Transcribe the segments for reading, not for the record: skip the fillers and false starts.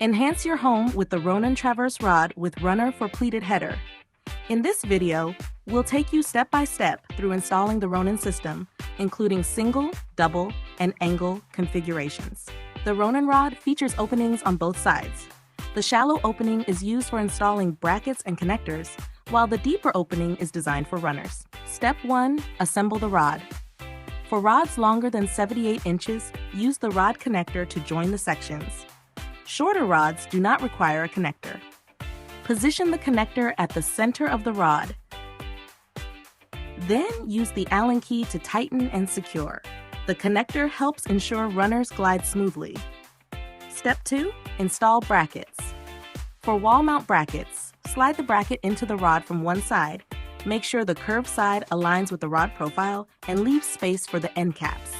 Enhance your home with the Ronan Traverse Rod with runner for pleated header. In this video, we'll take you step by step through installing the Ronan system, including single, double, and angle configurations. The Ronan rod features openings on both sides. The shallow opening is used for installing brackets and connectors, while the deeper opening is designed for runners. Step 1. Assemble the rod. For rods longer than 78 inches, use the rod connector to join the sections. Shorter rods do not require a connector. Position the connector at the center of the rod. Then use the Allen key to tighten and secure. The connector helps ensure runners glide smoothly. Step 2. Install brackets. For wall mount brackets, slide the bracket into the rod from one side. Make sure the curved side aligns with the rod profile and leave space for the end caps.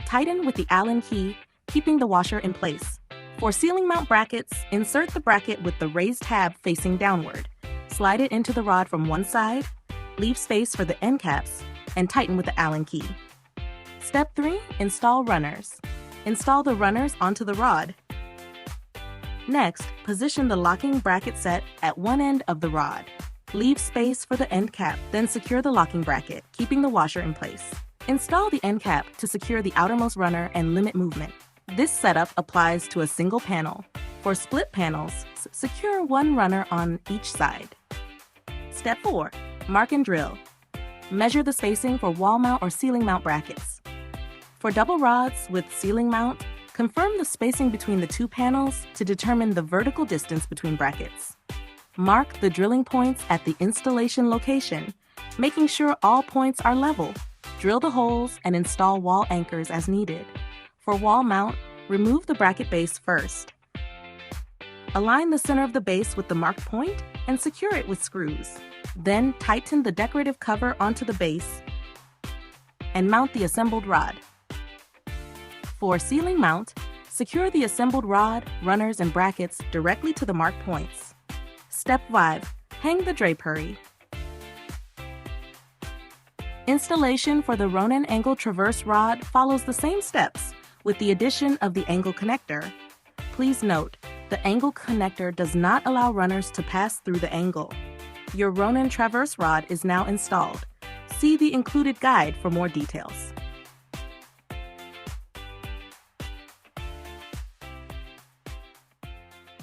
Tighten with the Allen key, keeping the washer in place. For ceiling mount brackets, insert the bracket with the raised tab facing downward. Slide it into the rod from one side, leave space for the end caps, and tighten with the Allen key. Step 3. Install runners. Install the runners onto the rod. Next, position the locking bracket set at one end of the rod. Leave space for the end cap, then secure the locking bracket, keeping the washer in place. Install the end cap to secure the outermost runner and limit movement. This setup applies to a single panel. For split panels, secure one runner on each side. Step 4. Mark and drill. Measure the spacing for wall mount or ceiling mount brackets. For double rods with ceiling mount, confirm the spacing between the two panels to determine the vertical distance between brackets. Mark the drilling points at the installation location, making sure all points are level. Drill the holes and install wall anchors as needed. For wall mount, remove the bracket base first. Align the center of the base with the marked point and secure it with screws. Then tighten the decorative cover onto the base and mount the assembled rod. For ceiling mount, secure the assembled rod, runners, and brackets directly to the marked points. Step 5. Hang the drapery. Installation for the Ronan Angle Traverse Rod follows the same steps, with the addition of the angle connector. Please note, the angle connector does not allow runners to pass through the angle. Your Ronan Traverse Rod is now installed. See the included guide for more details.